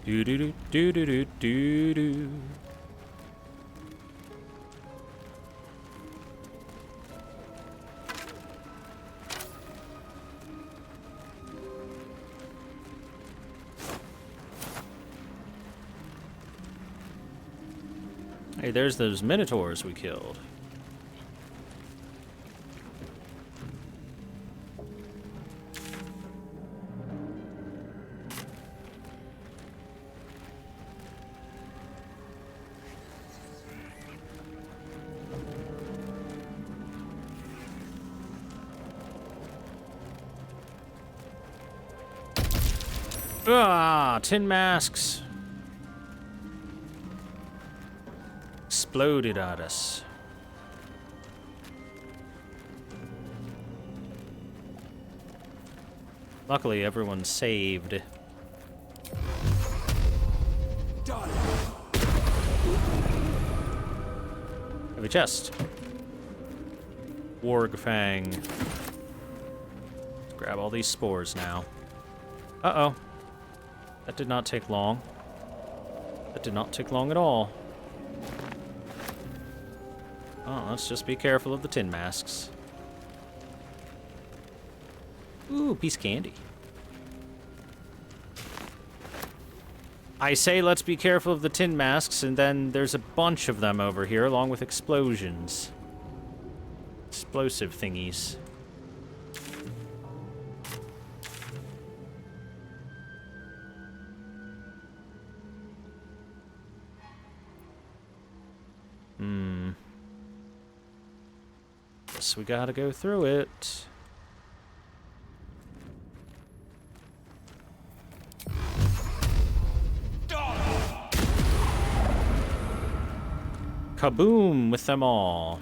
Do do do do do do do do. Hey, there's those minotaurs we killed. Ah, tin masks. Exploded at us. Luckily, everyone's saved. Heavy chest. Warg Fang. Let's grab all these spores now. Uh-oh. That did not take long. That did not take long at all. Oh, let's just be careful of the tin masks. Ooh, piece of candy. I say let's be careful of the tin masks, and then there's a bunch of them over here, along with explosions. Explosive thingies. Guess we gotta go through it. Kaboom with them all.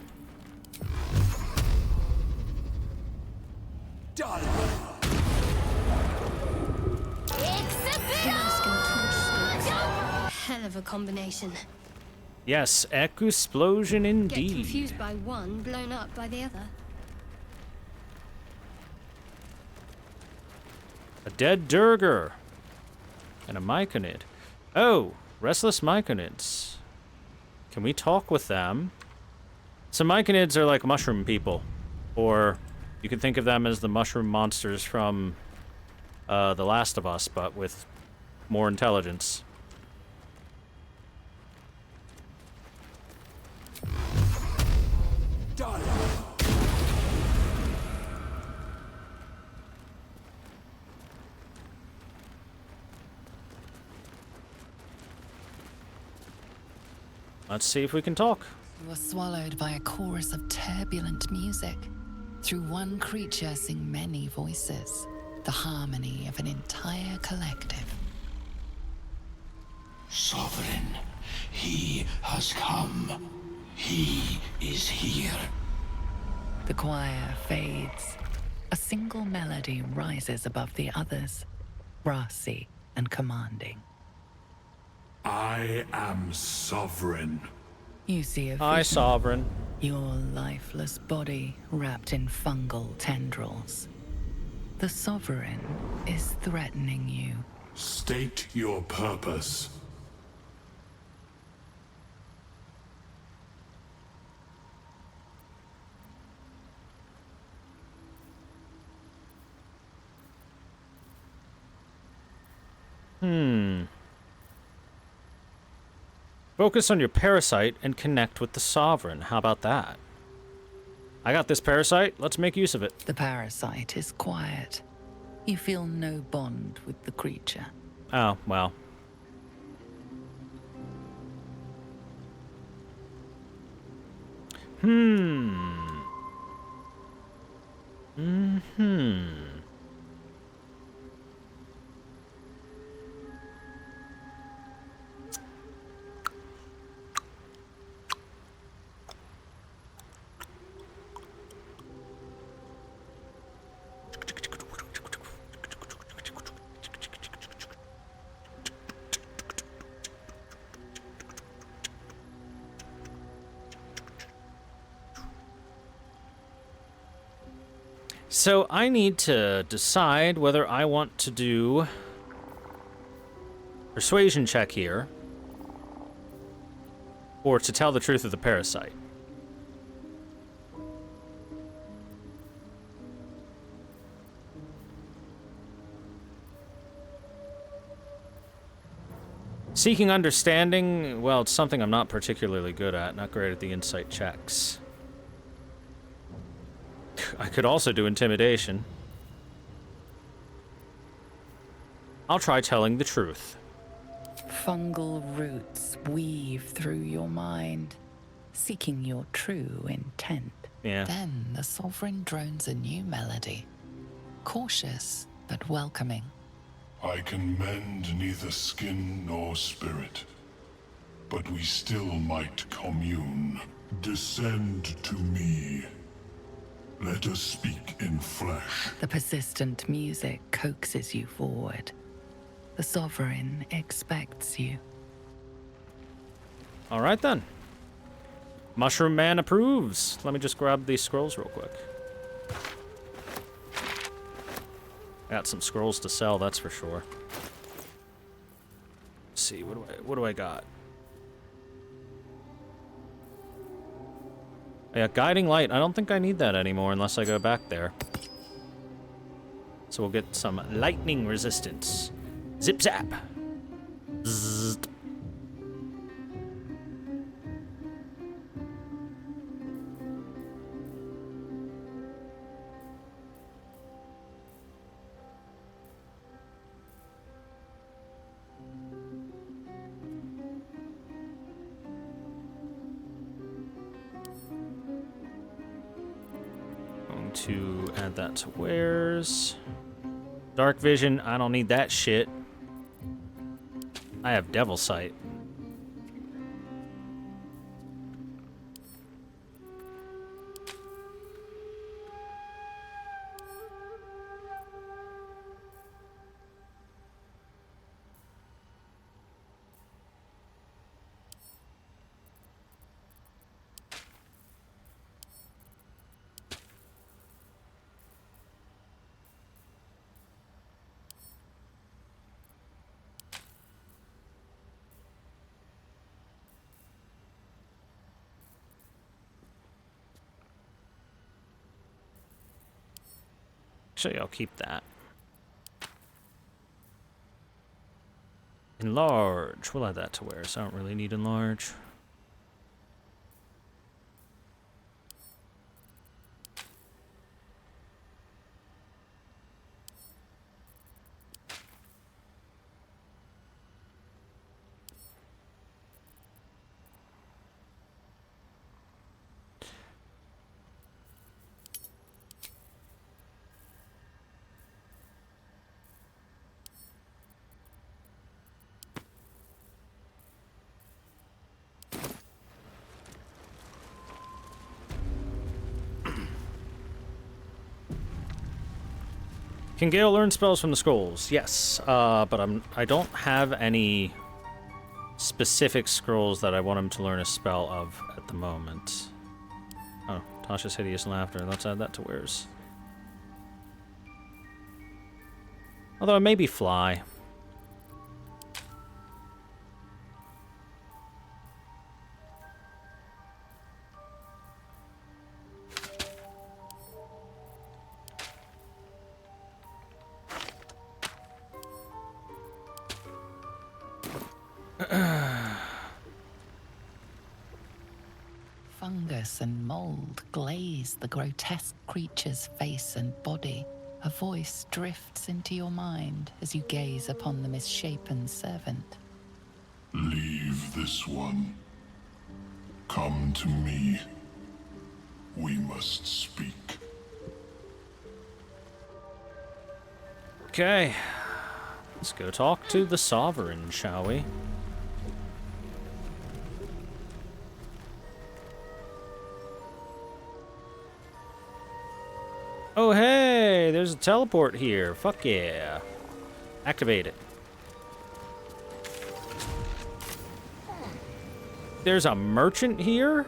Hell of a combination. Yes, explosion indeed. Get confused by one, blown up by the other. A dead Durger. And a Myconid. Oh, restless Myconids. Can we talk with them? So Myconids are like mushroom people. Or you can think of them as the mushroom monsters from The Last of Us, but with more intelligence. Let's see if we can talk. You are swallowed by a chorus of turbulent music. Through one creature sing many voices, the harmony of an entire collective. Sovereign, he has come. He is here. The choir fades. A single melody rises above the others, brassy and commanding. I am sovereign. You see a vision. Hi, Sovereign. Your lifeless body wrapped in fungal tendrils. The Sovereign is threatening you. State your purpose. Focus on your parasite and connect with the Sovereign. How about that? I got this parasite. Let's make use of it. The parasite is quiet. You feel no bond with the creature. Oh, well. So I need to decide whether I want to do Persuasion check here. Or to tell the truth of the parasite. Seeking understanding, well, it's something I'm not particularly good at. Not great at the insight checks. I could also do intimidation. I'll try telling the truth. Fungal roots weave through your mind, seeking your true intent. Yeah. Then the sovereign drones a new melody, cautious but welcoming. I can mend neither skin nor spirit, but we still might commune. Descend to me. Let us speak in flesh. The persistent music coaxes you forward. The sovereign expects you. All right, then. Mushroom Man approves. Let me just grab these scrolls real quick. Got some scrolls to sell, that's for sure. Let's see, what do I got? Yeah, Guiding Light. I don't think I need that anymore unless I go back there. So we'll get some lightning resistance. Zip zap. Zzz. Going to add that to wares. Dark vision, I don't need that shit. I have Devil Sight. Actually, I'll keep that. Enlarge. We'll add that to where, so I don't really need enlarge. Can Gale learn spells from the scrolls? Yes, but I don't have any specific scrolls that I want him to learn a spell of at the moment. Oh, Tasha's Hideous Laughter. Let's add that to wares. Although maybe Fly. Fungus and mold glaze the grotesque creature's face and body. A voice drifts into your mind as you gaze upon the misshapen servant. Leave this one. Come to me. We must speak. Okay. Let's go talk to the Sovereign, shall we? Oh, hey, there's a teleport here. Fuck yeah. Activate it. There's a merchant here?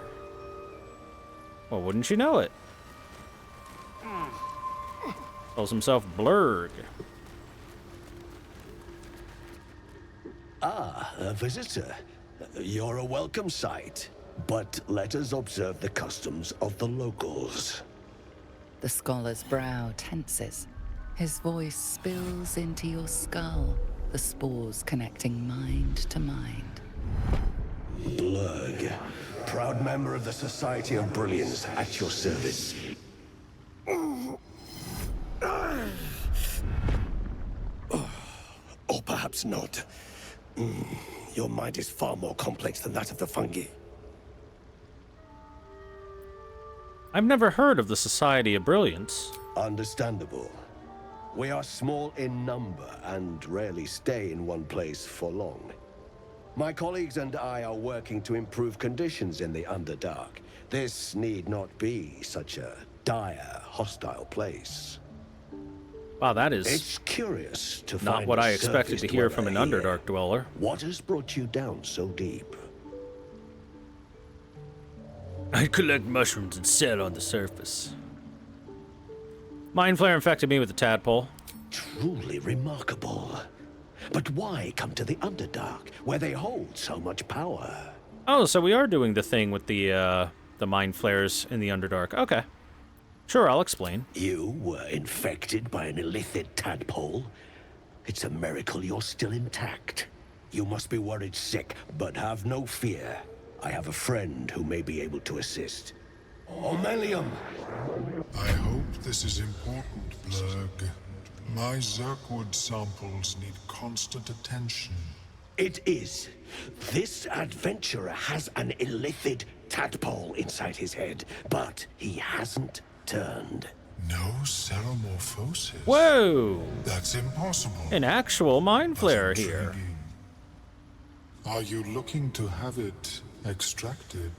Well, wouldn't you know it? Calls himself Blurg. A visitor. You're a welcome sight. But let us observe the customs of the locals. The scholar's brow tenses. His voice spills into your skull, the spores connecting mind to mind. Blurg, proud member of the Society of Brilliance, at your service. Or perhaps not. Your mind is far more complex than that of the fungi. I've never heard of the Society of Brilliance. Understandable. We are small in number and rarely stay in one place for long. My colleagues and I are working to improve conditions in the Underdark. This need not be such a dire, hostile place. Wow, that is It's curious to not find what a I expected surface to hear from an dweller here. Underdark dweller. What has brought you down so deep? I collect mushrooms and sell on the surface. Mind Flare infected me with a tadpole. Truly remarkable. But why come to the Underdark, where they hold so much power? Oh, so we are doing the thing with the Mind Flares in the Underdark. Okay. Sure, I'll explain. You were infected by an illithid tadpole? It's a miracle you're still intact. You must be worried sick, but have no fear. I have a friend who may be able to assist. Omelium! I hope this is important, Blurg. My Zerkwood samples need constant attention. It is. This adventurer has an illithid tadpole inside his head, but he hasn't turned. No ceremorphosis? Whoa! That's impossible. An actual Mind But Flare here. intriguing. Are you looking to have it extracted?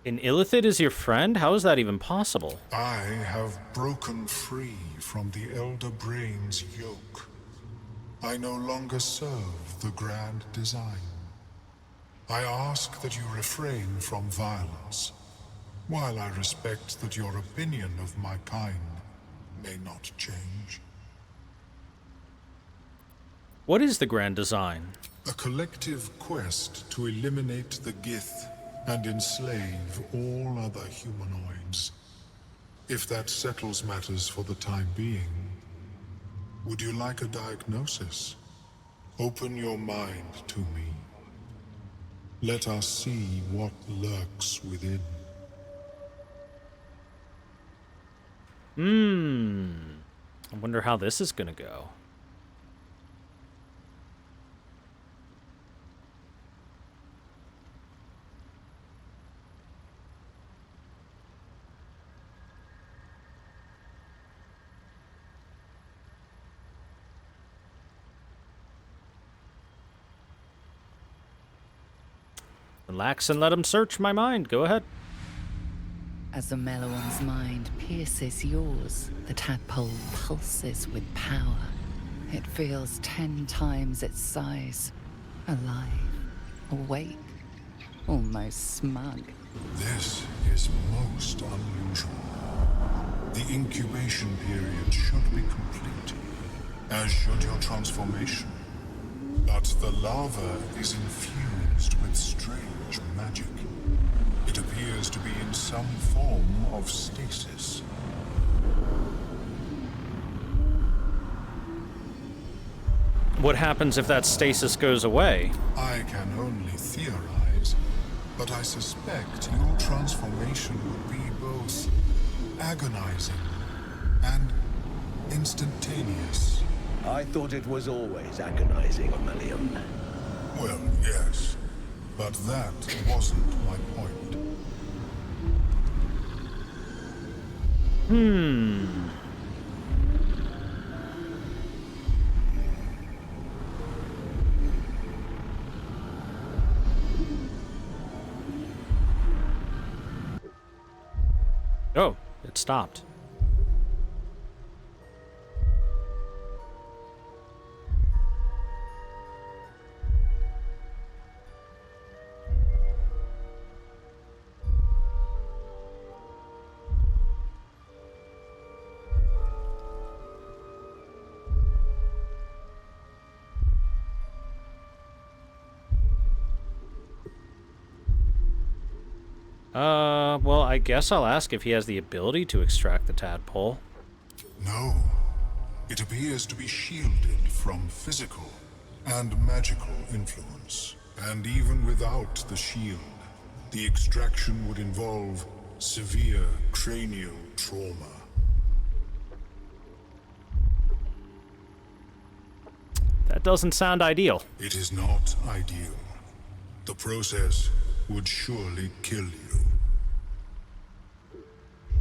An Illithid is your friend? How is that even possible? I have broken free from the Elder Brain's yoke. I no longer serve the grand design. I ask that you refrain from violence, while I respect that your opinion of my kind may not change. What is the grand design? A collective quest to eliminate the Gith and enslave all other humanoids. If that settles matters for the time being, would you like a diagnosis? Open your mind to me. Let us see what lurks within. I wonder how this is gonna go. Relax and let him search my mind. Go ahead. As the Meloan's mind pierces yours, the tadpole pulses with power. It feels 10 times its size. Alive, awake, almost smug. This is most unusual. The incubation period should be complete, as should your transformation. But the larva is infused with strange magic. It appears to be in some form of stasis. What happens if that stasis goes away? I can only theorize, but I suspect your transformation would be both agonizing and instantaneous. I thought it was always agonizing, Omelium. Well, yes, but that wasn't my point. Oh, it stopped. Well, I guess I'll ask if he has the ability to extract the tadpole. No. It appears to be shielded from physical and magical influence. And even without the shield, the extraction would involve severe cranial trauma. That doesn't sound ideal. It is not ideal. The process would surely kill you.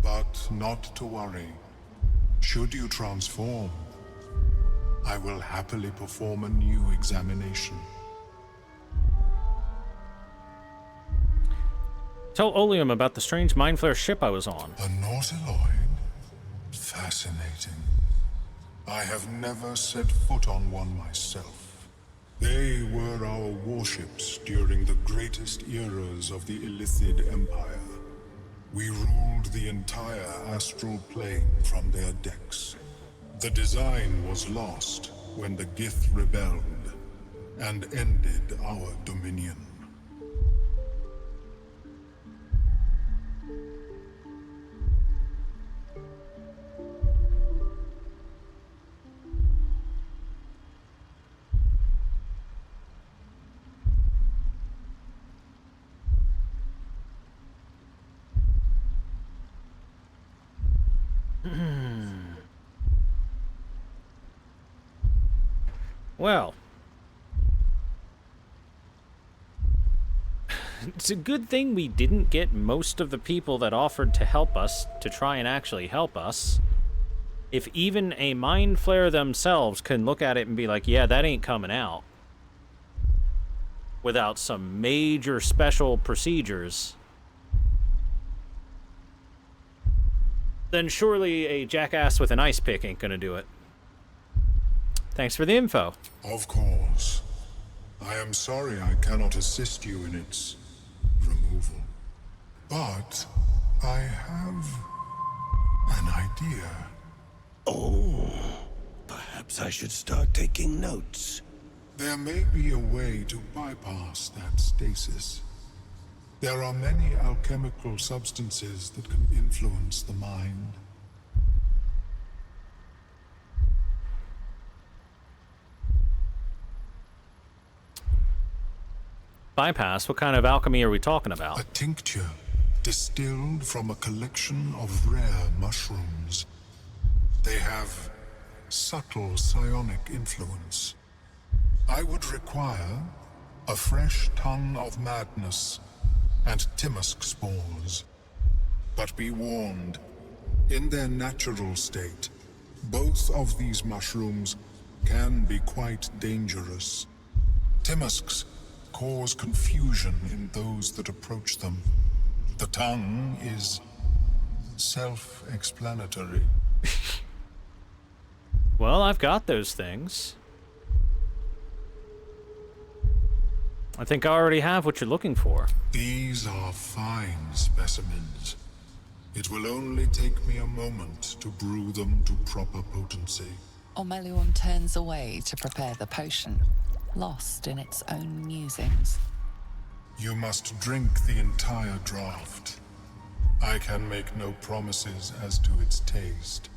But not to worry. Should you transform, I will happily perform a new examination. Tell Oleum about the strange mind flare ship I was on. A Nautiloid? Fascinating. I have never set foot on one myself. They were our warships during the greatest eras of the Illithid Empire. We ruled the entire astral plane from their decks. The design was lost when the Gith rebelled and ended our dominion. Well, it's a good thing we didn't get most of the people that offered to help us to try and actually help us. If even a mind flare themselves can look at it and be like, yeah, that ain't coming out, without some major special procedures, then surely a jackass with an ice pick ain't gonna do it. Thanks for the info. Of course. I am sorry I cannot assist you in its removal. But I have an idea. Oh, perhaps I should start taking notes. There may be a way to bypass that stasis. There are many alchemical substances that can influence the mind. Bypass? What kind of alchemy are we talking about? A tincture distilled from a collection of rare mushrooms. They have subtle psionic influence. I would require a fresh ton of madness and Timusk spores. But be warned, in their natural state, both of these mushrooms can be quite dangerous. Timusks cause confusion in those that approach them. The tongue is self-explanatory. Well, I've got those things. I think I already have what you're looking for. These are fine specimens. It will only take me a moment to brew them to proper potency. Ormelion turns away to prepare the potion, lost in its own musings. You must drink the entire draught. I can make no promises as to its taste.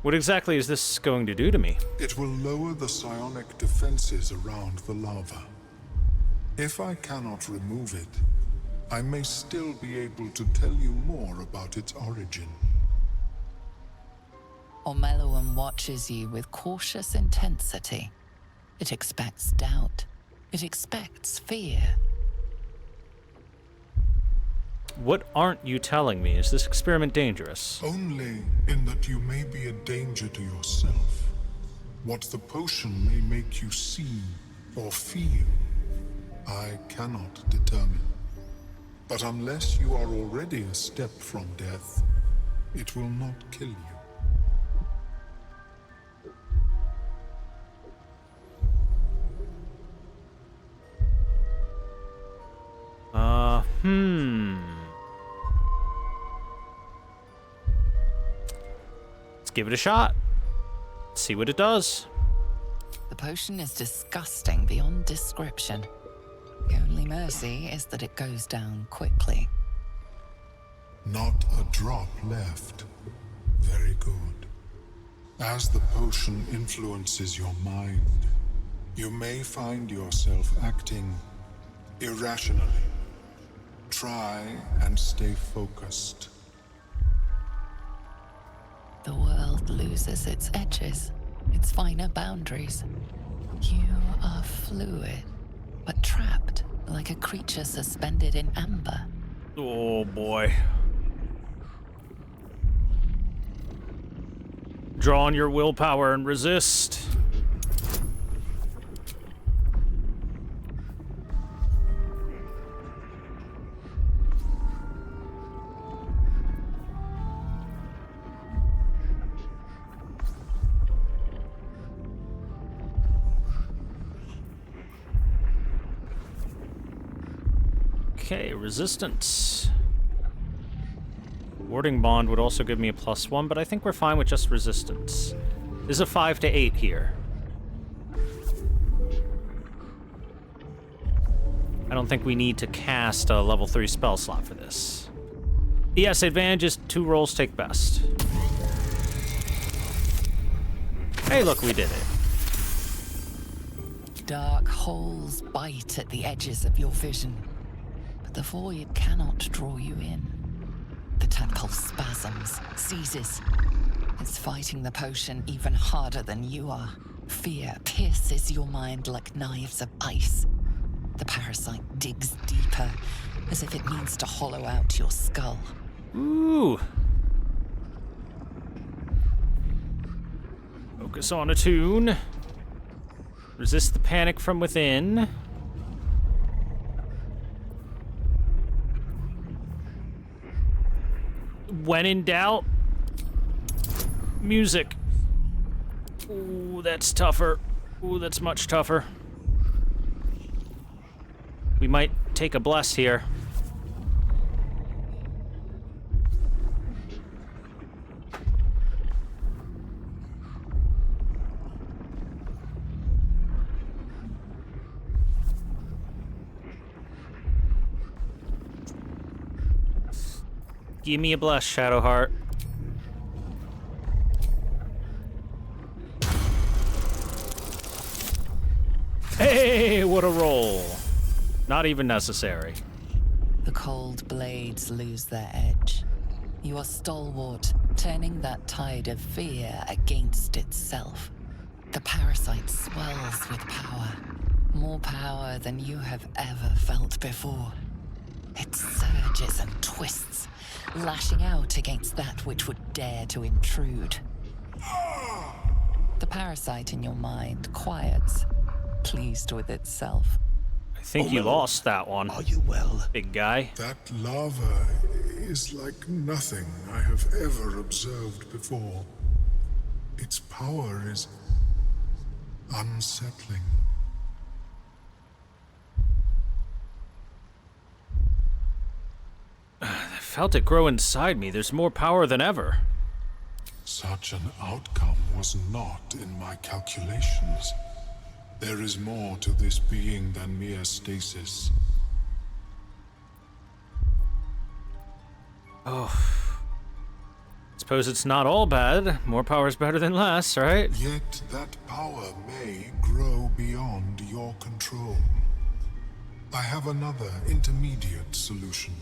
What exactly is this going to do to me? It will lower the psionic defenses around the lava. If I cannot remove it, I may still be able to tell you more about its origin. Ormelion watches you with cautious intensity. It expects doubt. It expects fear. What aren't you telling me? Is this experiment dangerous? Only in that you may be a danger to yourself. What the potion may make you see or feel, I cannot determine. But unless you are already a step from death, it will not kill you. Let's give it a shot. See what it does. The potion is disgusting beyond description. The only mercy is that it goes down quickly. Not a drop left. Very good. As the potion influences your mind, you may find yourself acting irrationally. Try and stay focused. The world loses its edges, its finer boundaries. You are fluid, but trapped like a creature suspended in amber. Oh boy. Draw on your willpower and resist. Okay, resistance. Warding bond would also give me a +1, but I think we're fine with just resistance. This is a 5 to 8 here. I don't think we need to cast a level 3 spell slot for this. Yes, advantage is 2 rolls take best. Hey, look, we did it. Dark holes bite at the edges of your vision, but the void cannot draw you in. The tadpole spasms, seizes. It's fighting the potion even harder than you are. Fear pierces your mind like knives of ice. The parasite digs deeper, as if it means to hollow out your skull. Ooh. Focus on a tune. Resist the panic from within. When in doubt, music. Ooh, that's tougher. Ooh, that's much tougher. We might take a bless here. Give me a bless, Shadowheart. Hey, what a roll. Not even necessary. The cold blades lose their edge. You are stalwart, turning that tide of fear against itself. The parasite swells with power. More power than you have ever felt before. It surges and twists, lashing out against that which would dare to intrude. The parasite in your mind quiets, pleased with itself. I think you lost that one. Are you well? Big guy. That lava is like nothing I have ever observed before. Its power is unsettling. I felt it grow inside me. There's more power than ever. Such an outcome was not in my calculations. There is more to this being than mere stasis. Oh. Suppose it's not all bad. More power is better than less, right? Yet that power may grow beyond your control. I have another intermediate solution,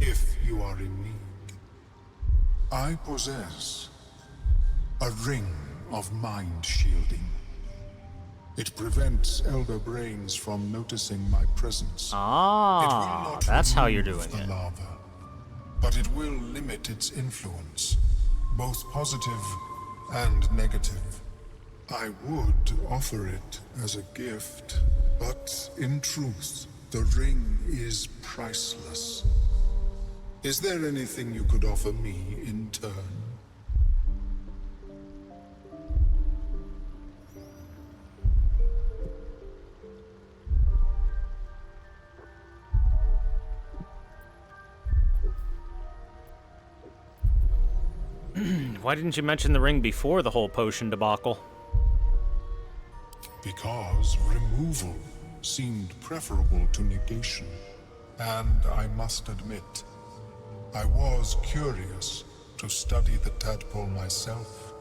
if you are in need. I possess a ring of mind shielding. It prevents elder brains from noticing my presence. Ah, that's how you're doing the it. lava, but it will limit its influence, both positive and negative. I would offer it as a gift, but in truth, the ring is priceless. Is there anything you could offer me in turn? Why didn't you mention the ring before the whole potion debacle? Because removal seemed preferable to negation. And I must admit, I was curious to study the tadpole myself.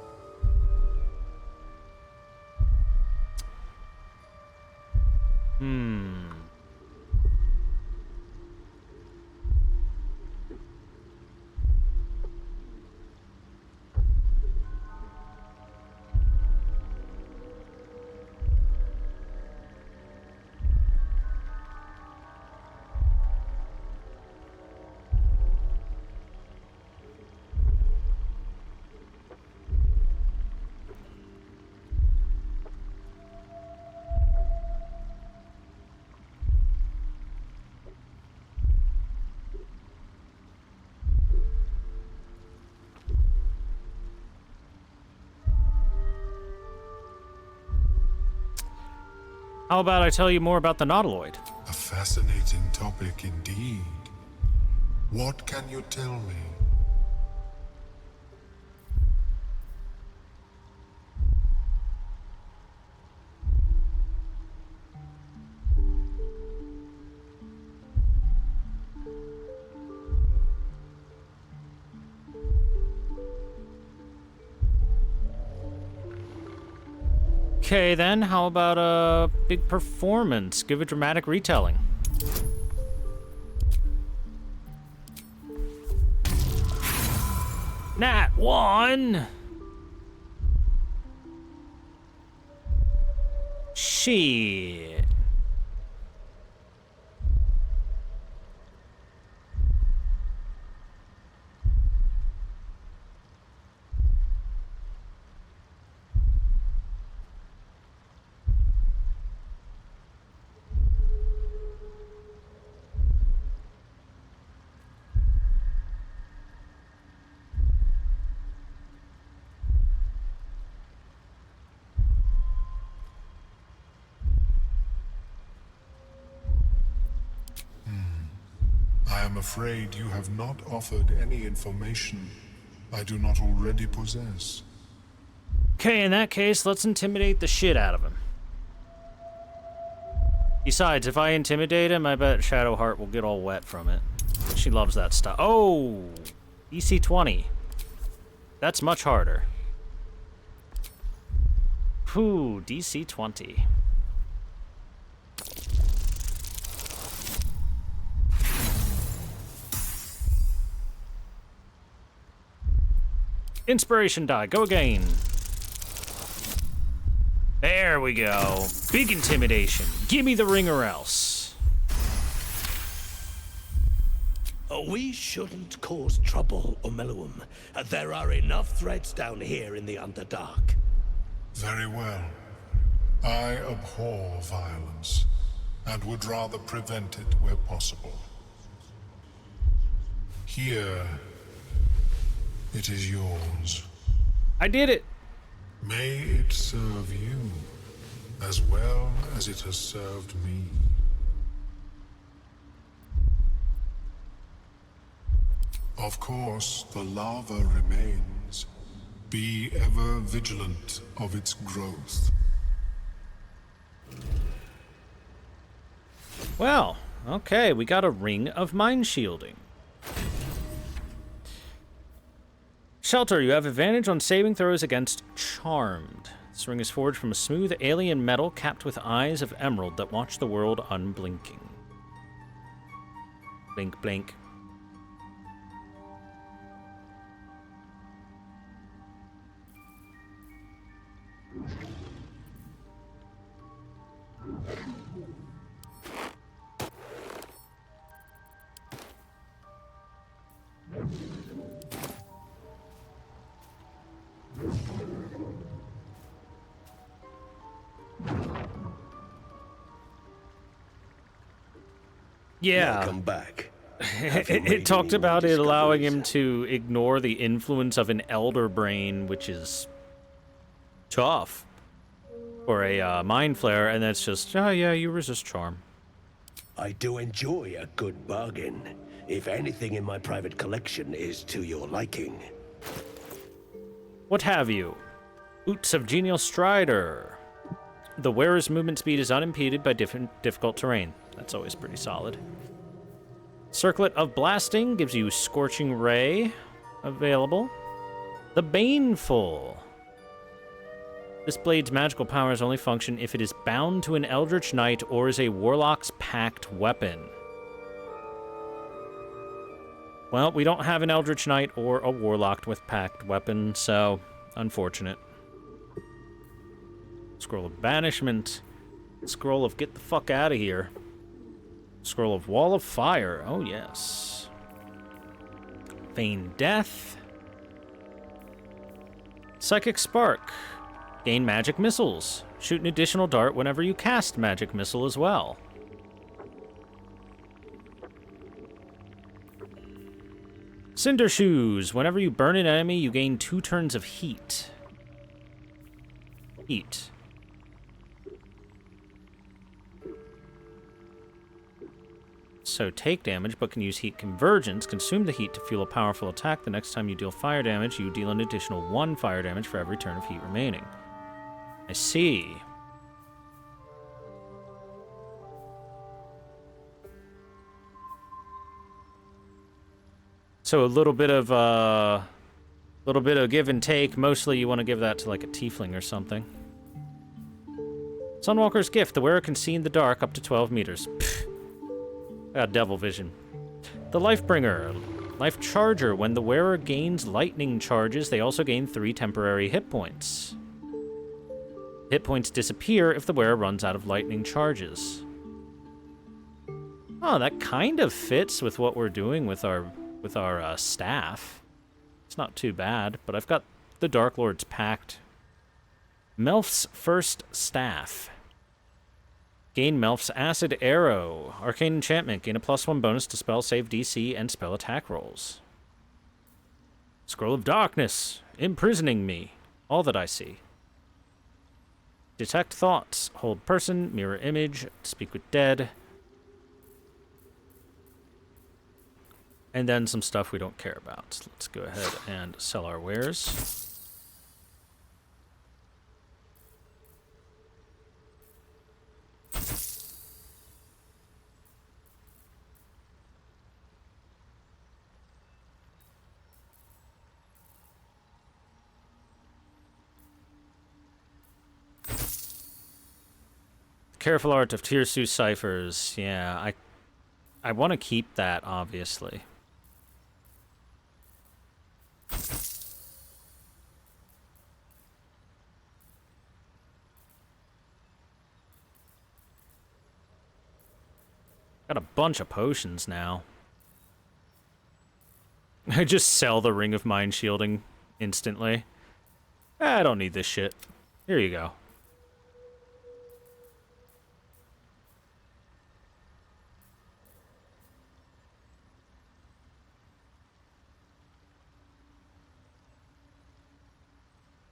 How about I tell you more about the Nautiloid? A fascinating topic indeed. What can you tell me? Okay, then, how about a big performance? Give a dramatic retelling. Nat 1! Shit. I am afraid you have not offered any information I do not already possess. Okay, in that case, let's intimidate the shit out of him. Besides, if I intimidate him, I bet Shadowheart will get all wet from it. She loves that stuff. Oh! EC 20. That's much harder. Whew, DC 20. Inspiration die, go again. There we go. Big intimidation. Give me the ring or else. We shouldn't cause trouble, Omeluum. There are enough threats down here in the Underdark. Very well. I abhor violence, and would rather prevent it where possible. Here, it is yours. I did it. May it serve you, as well as it has served me. Of course, the lava remains. Be ever vigilant of its growth. Well, okay, we got a ring of mind shielding. Shelter, you have advantage on saving throws against Charmed. This ring is forged from a smooth alien metal capped with eyes of emerald that watch the world unblinking. Blink, blink. Yeah. Welcome back. It talked about it allowing him to ignore the influence of an elder brain, which is tough for a mind flare, and that's just, oh yeah, you resist charm. I do enjoy a good bargain, if anything in my private collection is to your liking. What have you? Boots of Genial Strider. The wearer's movement speed is unimpeded by difficult terrain. That's always pretty solid. Circlet of Blasting gives you Scorching Ray available. The Baneful. This blade's magical powers only function if it is bound to an Eldritch Knight or is a Warlock's packed weapon. Well, we don't have an Eldritch Knight or a Warlock with packed weapon, so unfortunate. Scroll of Banishment. Scroll of Get the fuck out of here. Scroll of Wall of Fire. Oh, yes. Feign Death. Psychic Spark. Gain magic missiles. Shoot an additional dart whenever you cast magic missile as well. Cinder Shoes. Whenever you burn an enemy, you gain 2 turns of heat. Heat. So take damage, but can use heat convergence. Consume the heat to fuel a powerful attack. The next time you deal fire damage, you deal an additional 1 fire damage for every turn of heat remaining. I see. So a little bit of give and take. Mostly you want to give that to like a tiefling or something. Sunwalker's Gift. The wearer can see in the dark up to 12 meters. Pfft. I got devil vision. The Lifebringer. Life Charger. When the wearer gains lightning charges, they also gain 3 temporary hit points. Hit points disappear if the wearer runs out of lightning charges. Oh, that kind of fits with what we're doing with our staff. It's not too bad, but I've got the Dark Lord's Pact. Melf's First Staff. Gain Melf's Acid Arrow. Arcane Enchantment. Gain a +1 bonus to spell save DC and spell attack rolls. Scroll of Darkness. Imprisoning me. All that I see. Detect Thoughts. Hold Person. Mirror Image. Speak with Dead. And then some stuff we don't care about. So let's go ahead and sell our wares. Careful Art of Tirsu Ciphers. Yeah, I want to keep that, obviously. Got a bunch of potions now. I just sell the Ring of Mind Shielding instantly. I don't need this shit. Here you go.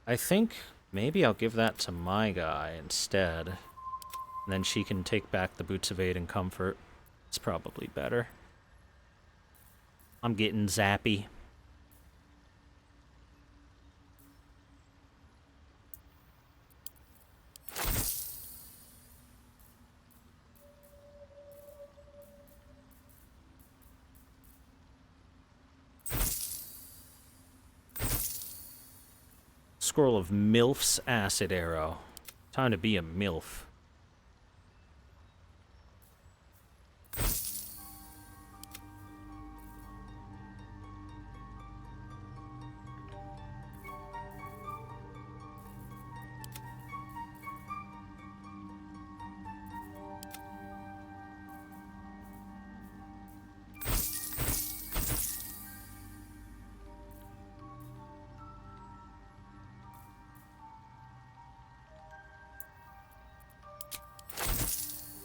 I think maybe I'll give that to my guy instead. And then she can take back the Boots of Aid and Comfort. It's probably better. I'm getting zappy. Scroll of Milf's Acid Arrow. Time to be a MILF.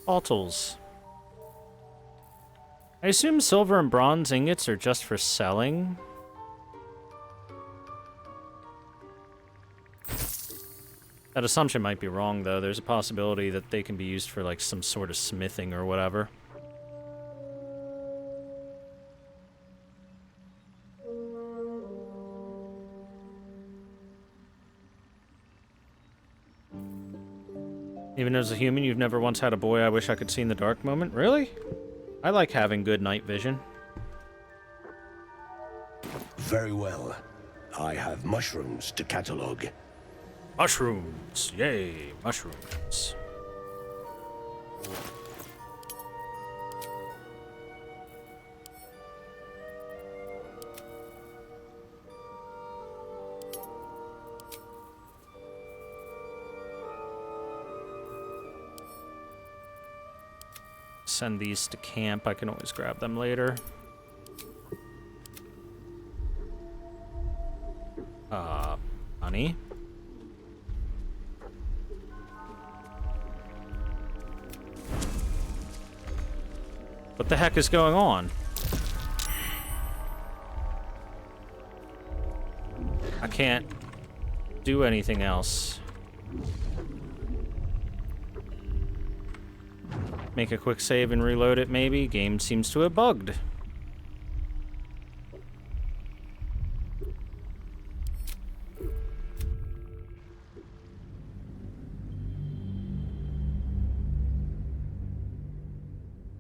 Altals. I assume silver and bronze ingots are just for selling. That assumption might be wrong, though. There's a possibility that they can be used for, like, some sort of smithing or whatever. Even as a human, you've never once had a boy I wish I could see in the dark moment? Really? I like having good night vision. Very well. I have mushrooms to catalog. Mushrooms! Yay, mushrooms. Send these to camp. I can always grab them later. Money. What the heck is going on? I can't do anything else. Make a quick save and reload it, maybe? Game seems to have bugged.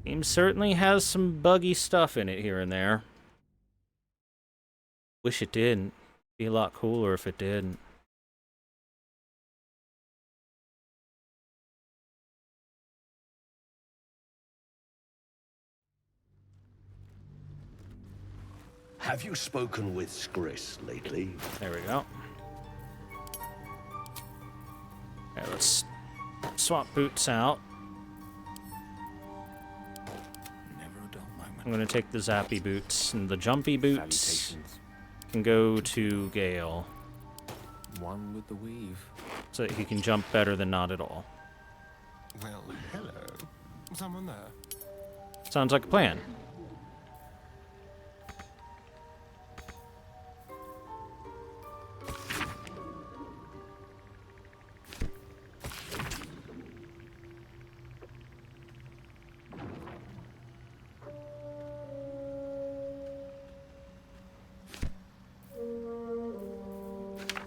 Game certainly has some buggy stuff in it here and there. Wish it didn't. Be a lot cooler if it didn't. Have you spoken with Skris lately? There we go. Okay, let's swap boots out. I'm gonna take the zappy boots, and the jumpy boots can go to Gale. One with the weave. So that he can jump better than not at all. Well, hello. Someone there? Sounds like a plan.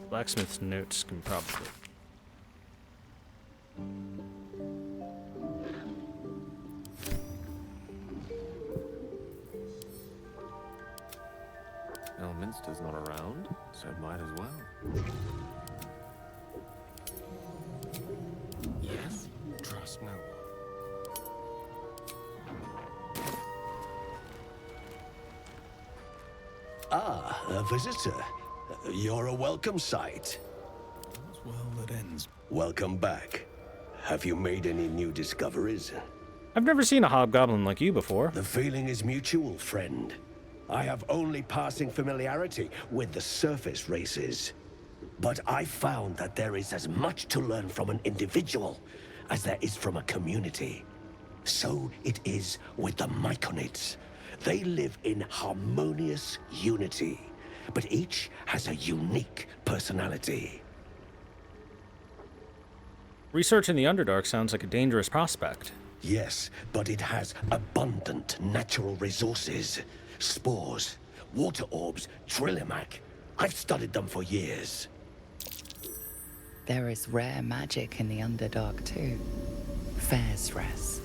Blacksmith's notes can probably... Elminster's not around, so might as well. Yes? Trust no one. Ah, a visitor. You're a welcome sight. All's well that ends. Welcome back. Have you made any new discoveries? I've never seen a hobgoblin like you before. The feeling is mutual, friend. I have only passing familiarity with the surface races. But I found that there is as much to learn from an individual as there is from a community. So it is with the Myconids. They live in harmonious unity, but each has a unique personality. Research in the Underdark sounds like a dangerous prospect. Yes, but it has abundant natural resources. Spores, water orbs, Trillimac. I've studied them for years. There is rare magic in the Underdark too. Fairsress.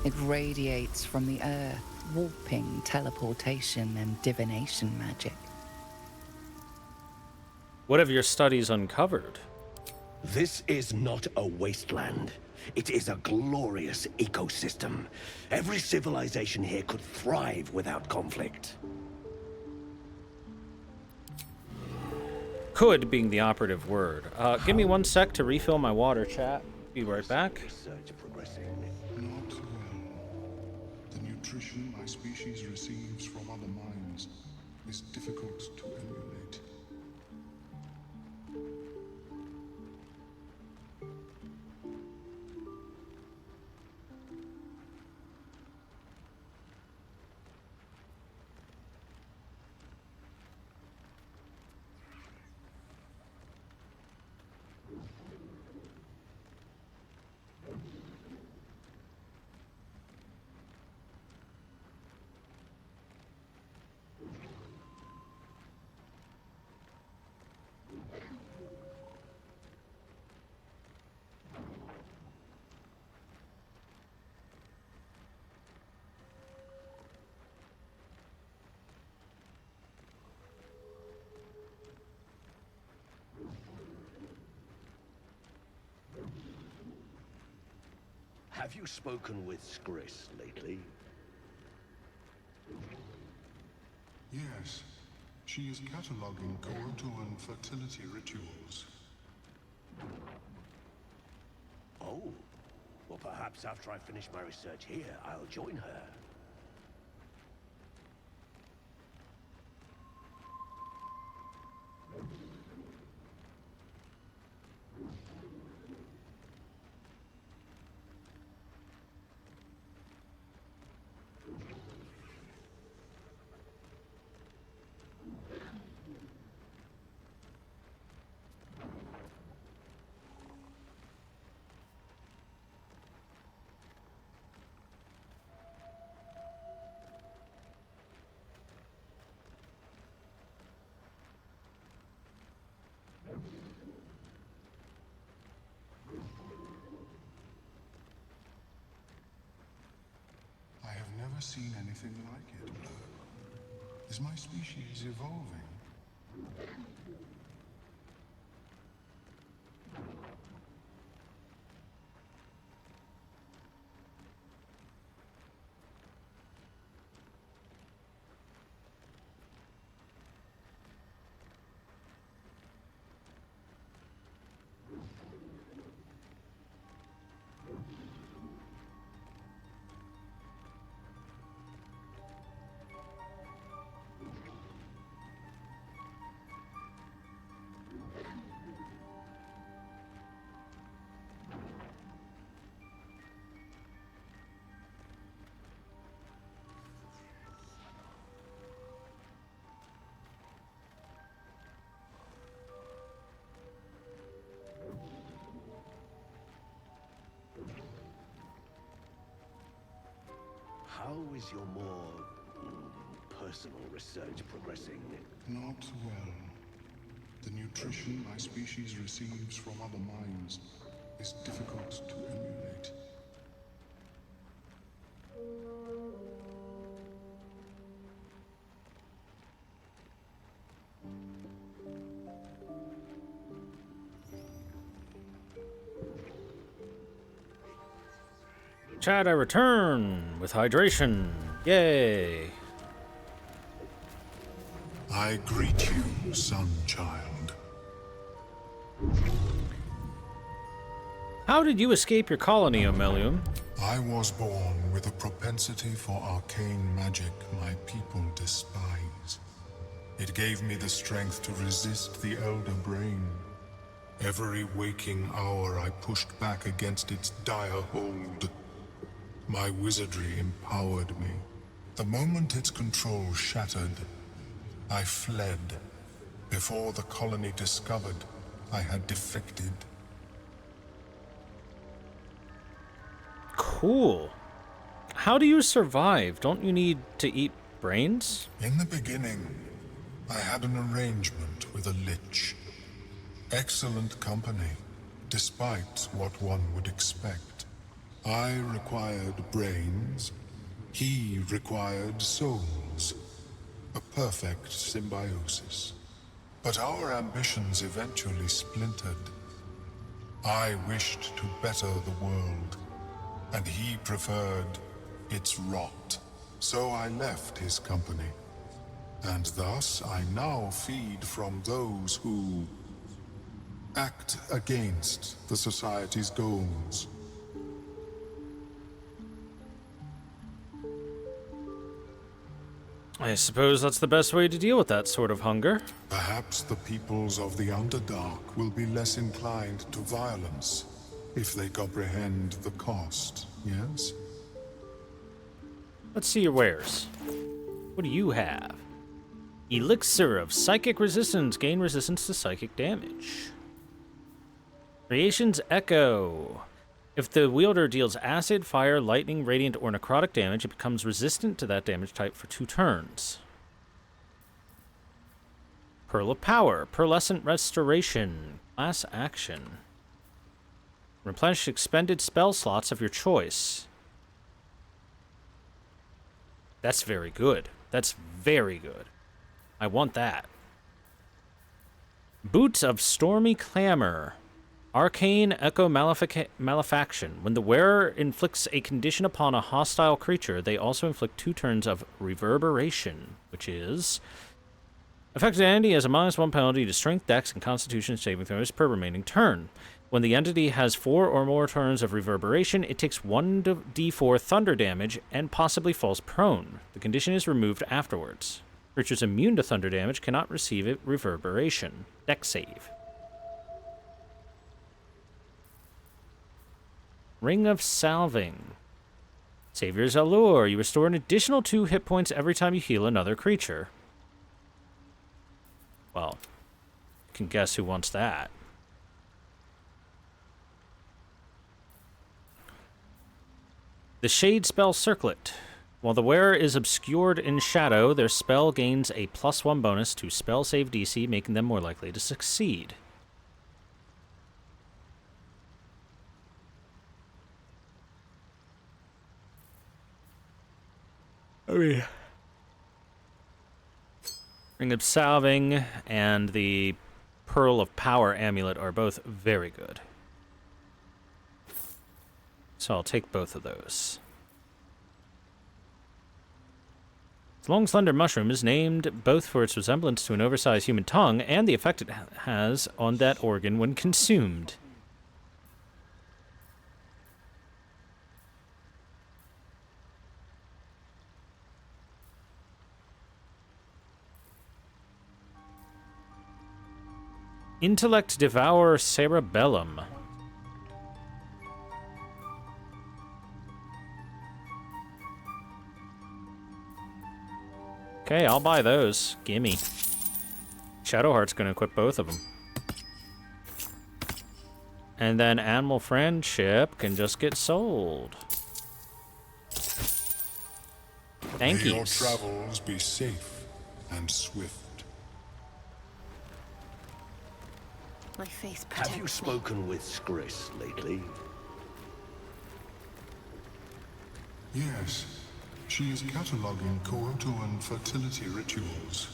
It radiates from the earth, warping, teleportation, and divination magic. What have your studies uncovered? This is not a wasteland. It is a glorious ecosystem. Every civilization here could thrive without conflict. Could being the operative word. Give me 1 sec to refill my water, chat. Be right back. Research progressing. Not well. The nutrition my species receives from other minds is difficult to emulate. Have you spoken with Skris lately? Yes. She is cataloging coital and fertility rituals. Oh. Well, perhaps after I finish my research here, I'll join her. I have never seen anything like it. Is my species evolving? How is your more personal research progressing? Not well. The nutrition my species receives from other minds is difficult to emulate. Chad, I return with hydration. Yay. I greet you, son-child. How did you escape your colony, Omelium? I was born with a propensity for arcane magic my people despise. It gave me the strength to resist the Elder Brain. Every waking hour I pushed back against its dire hold. My wizardry empowered me. The moment its control shattered, I fled. Before the colony discovered I had defected. Cool. How do you survive? Don't you need to eat brains? In the beginning, I had an arrangement with a lich. Excellent company, despite what one would expect. I required brains. He required souls. A perfect symbiosis. But our ambitions eventually splintered. I wished to better the world, and he preferred its rot. So I left his company. And thus I now feed from those who act against the society's goals. I suppose that's the best way to deal with that sort of hunger. Perhaps the peoples of the Underdark will be less inclined to violence if they comprehend the cost, yes? Let's see your wares. What do you have? Elixir of Psychic Resistance. Gain resistance to psychic damage. Creation's Echo. If the wielder deals acid, fire, lightning, radiant, or necrotic damage, it becomes resistant to that damage type for 2 turns. Pearl of Power. Pearlescent Restoration. Class action. Replenish expended spell slots of your choice. That's very good. That's very good. I want that. Boots of Stormy Clamor. Arcane Echo Malefaction. When the wearer inflicts a condition upon a hostile creature, they also inflict 2 turns of reverberation, which is... Affected entity has a -1 penalty to strength, dex, and constitution saving throws per remaining turn. When the entity has 4 or more turns of reverberation, it takes 1d4 thunder damage and possibly falls prone. The condition is removed afterwards. Creatures immune to thunder damage cannot receive a reverberation. Dex save. Ring of Salving. Savior's Allure. You restore an additional 2 hit points every time you heal another creature. Well, you can guess who wants that. The Shade Spell Circlet. While the wearer is obscured in shadow, their spell gains a +1 bonus to spell save DC, making them more likely to succeed. Ring of Salving and the Pearl of Power amulet are both very good. So I'll take both of those. The Long Slender Mushroom is named both for its resemblance to an oversized human tongue and the effect it has on that organ when consumed. Intellect Devour Cerebellum. Okay, I'll buy those. Gimme. Shadowheart's gonna equip both of them. And then Animal Friendship can just get sold. Thank you. May your travels be safe and swift. My faith protects Have you me. spoken with Skris lately? Yes, she is cataloguing coital and fertility rituals.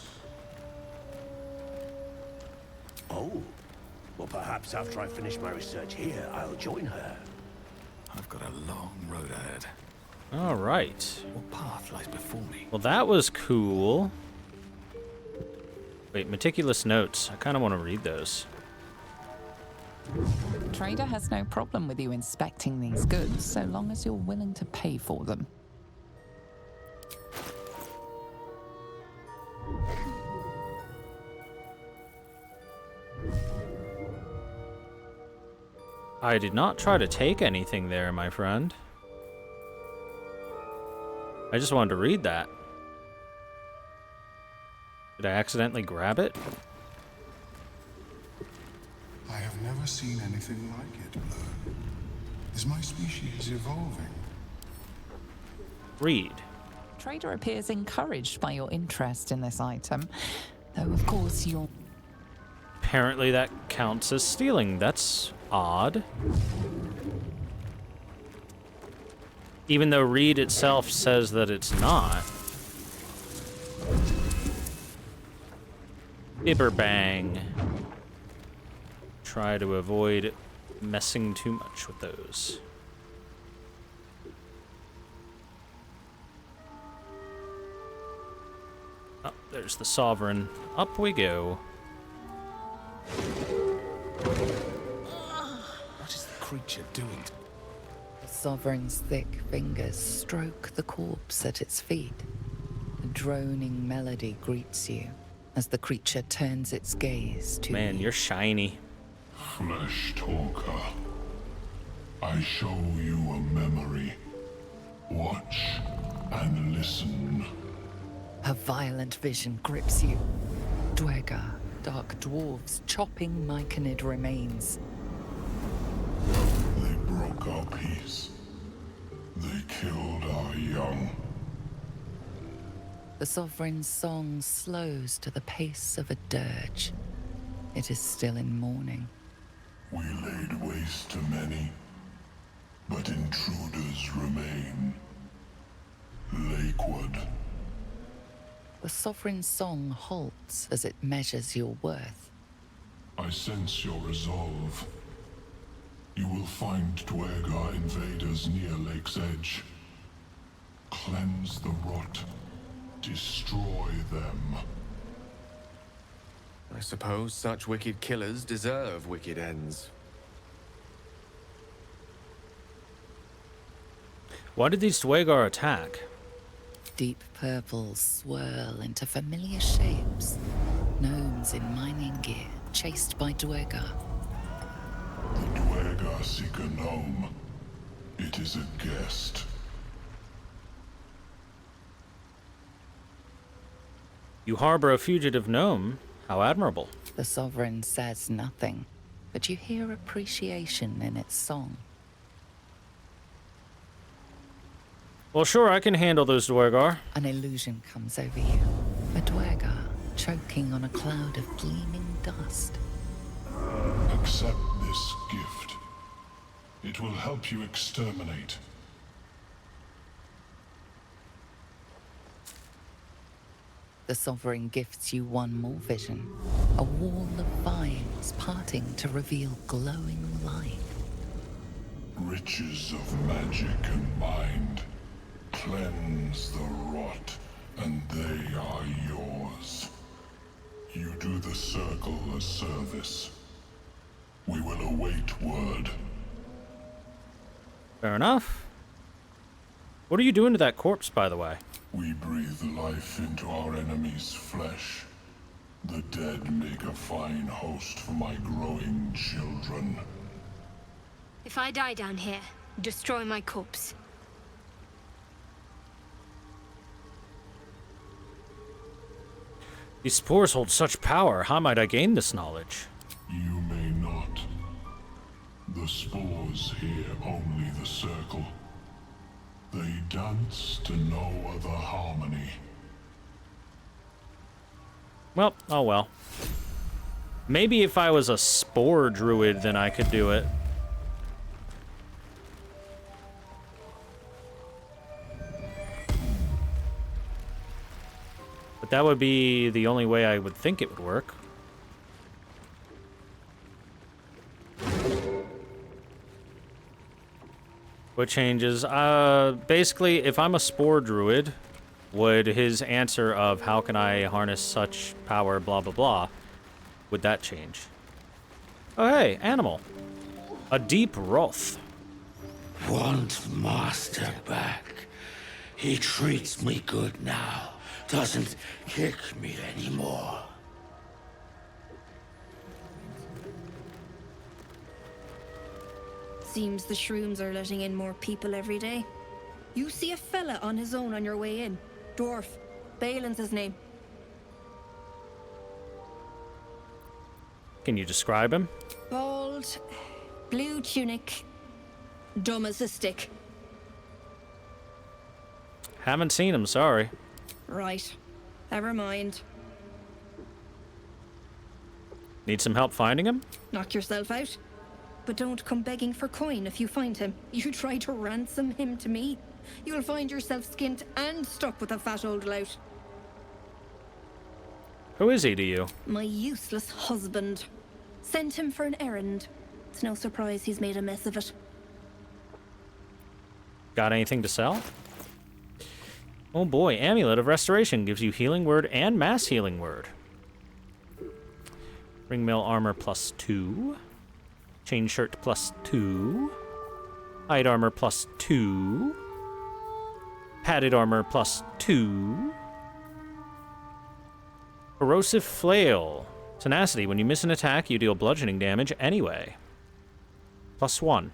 Oh, well, perhaps after I finish my research here, I'll join her. I've got a long road ahead. All right. What path lies before me? Well, that was cool. Wait, meticulous notes. I kind of want to read those. Trader has no problem with you inspecting these goods so long as you're willing to pay for them. I did not try to take anything there, my friend. I just wanted to read that. Did I accidentally grab it? I have never seen anything like it, Blur. Is my species evolving? Read. Trader appears encouraged by your interest in this item, though of course you're... Apparently that counts as stealing. That's odd. Even though Read itself says that it's not. Bibberbang. Try to avoid messing too much with those. Oh, there's the Sovereign. Up we go. What is the creature doing? The Sovereign's thick fingers stroke the corpse at its feet. A droning melody greets you as the creature turns its gaze to Man, you. you're shiny. Flesh talker. I show you a memory. Watch and listen. A violent vision grips you. Dwergar, dark dwarves chopping Myconid remains. They broke our peace. They killed our young. The Sovereign's song slows to the pace of a dirge. It is still in mourning. We laid waste to many, but intruders remain. Lakewood. The Sovereign's song halts as it measures your worth. I sense your resolve. will find Dwergar invaders near Lake's Edge. Cleanse the rot. Destroy them. I suppose such wicked killers deserve wicked ends. Why did these Dwegar attack? Deep purples swirl into familiar shapes. Gnomes in mining gear, chased by Dwergar. The Dwergar seek a gnome. It is a guest. You harbor a fugitive gnome? How admirable. The Sovereign says nothing, but you hear appreciation in its song. Well, sure, I can handle those Dwergar. An illusion comes over you. A Dwergar choking on a cloud of gleaming dust. Accept this gift. It will help you exterminate. The Sovereign gifts you one more vision. A wall of vines parting to reveal glowing light. Riches of magic and mind. Cleanse the rot, and they are yours. You do the Circle a service. We will await word. Fair enough. What are you doing to that corpse, by the way? We breathe life into our enemy's flesh. The dead make a fine host for my growing children. If I die down here, destroy my corpse. These spores hold such power. How might I gain this knowledge? You may not. The spores hear only the Circle. They dance to no other harmony. Well, oh well. Maybe if I was a spore druid, then I could do it. But that would be the only way I would think it would work. What changes? Basically, if I'm a spore druid, would his answer of how can I harness such power, blah, blah, blah, would that change? Oh, hey, animal. A deep wrath. Want Master back. He treats me good now. Doesn't kick me anymore. Seems the shrooms are letting in more people every day. You see a fella on his own on your way in. Dwarf. Balin's his name. Can you describe him? Bald, blue tunic, dumb as a stick. Haven't seen him, sorry. Right. Never mind. Need some help finding him? Knock yourself out. But don't come begging for coin if you find him. You try to ransom him to me, you'll find yourself skinned and stuck with a fat old lout. Who is he to you? My useless husband. Sent him for an errand. It's no surprise he's made a mess of it. Got anything to sell? Oh boy, Amulet of Restoration gives you Healing Word and Mass Healing Word. Ringmail Armor +2. Chain Shirt +2. Hide Armor +2. Padded Armor +2. Corrosive Flail. Tenacity. When you miss an attack, you deal bludgeoning damage anyway. +1.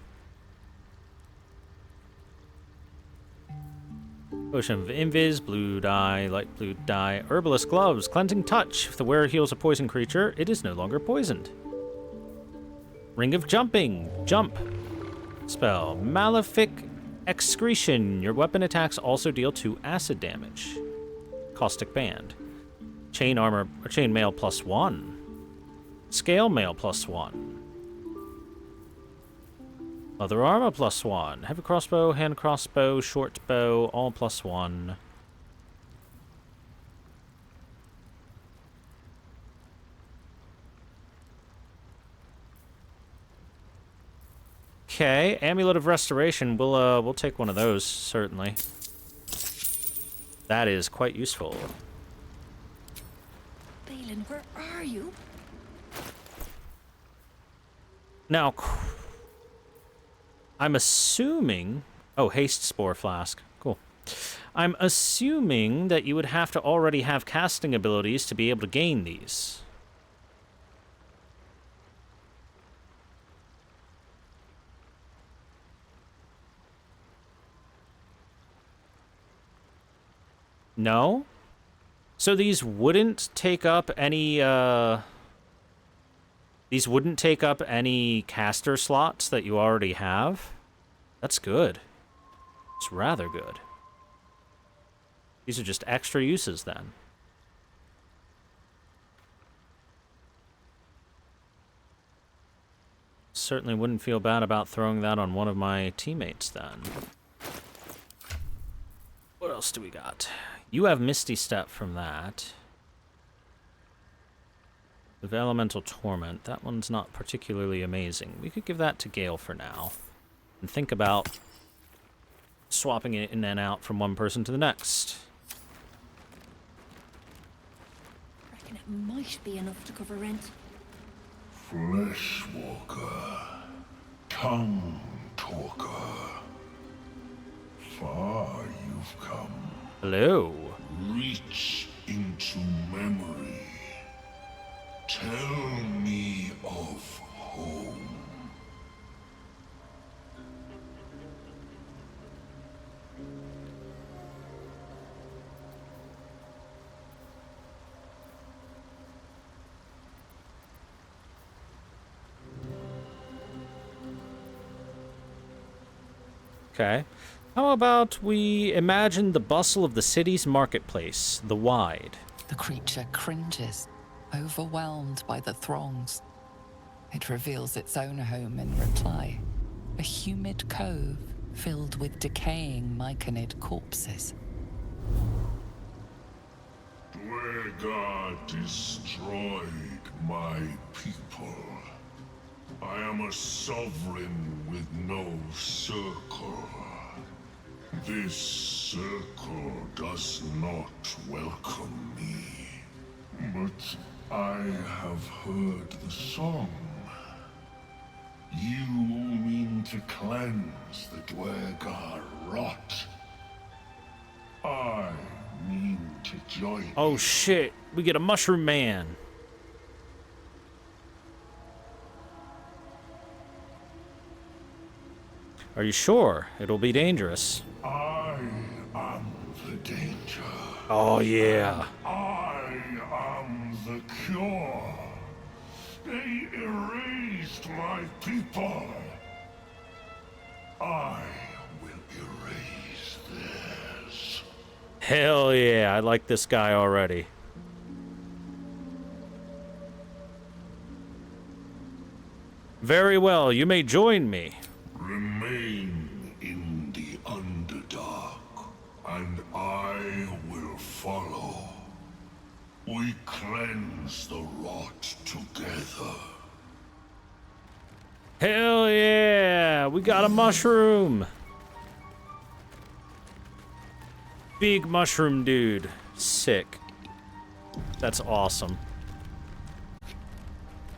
Potion of Invis, blue dye, light blue dye. Herbalist Gloves, Cleansing Touch. If the wearer heals a poison creature, it is no longer poisoned. Ring of Jumping, Jump. Spell, Malefic Excretion. Your weapon attacks also deal 2 acid damage. Caustic Band. Chain Armor, or Chain Mail +1. Scale Mail +1. Leather Armor +1. Heavy Crossbow, Hand Crossbow, Short Bow, all +1. Okay, Amulet of Restoration. We'll take one of those, certainly. That is quite useful. Balin, where are you? Now, I'm assuming... Oh, Haste Spore Flask. Cool. I'm assuming that you would have to already have casting abilities to be able to gain these. No? So these wouldn't take up any, These wouldn't take up any caster slots that you already have? That's good. It's rather good. These are just extra uses, then. Certainly wouldn't feel bad about throwing that on one of my teammates, then. What else do we got? You have Misty Step from that. The Elemental Torment. That one's not particularly amazing. We could give that to Gale for now. And think about swapping it in and out from one person to the next. Reckon it might be enough to cover rent. Fleshwalker, tongue talker. Far you've come. Hello. Reach into memory. Tell me of home. Okay. How about we imagine the bustle of the city's marketplace, the Wide? The creature cringes, overwhelmed by the throngs. It reveals its own home in reply. A humid cove filled with decaying myconid corpses. Dwegar destroyed my people. I am a sovereign with no circle. This circle does not welcome me. But I have heard the song. You mean to cleanse the Dwegar rot. I mean to join. Oh shit, we get a Mushroom Man. Are you sure? It'll be dangerous. I am the danger. Oh yeah. I am the cure. They erased my people. I will erase theirs. Hell yeah, I like this guy already. Very well, you may join me. Remain in the Underdark, and I will follow. We cleanse the rot together. Hell yeah, we got a mushroom. Big mushroom dude. Sick. That's awesome.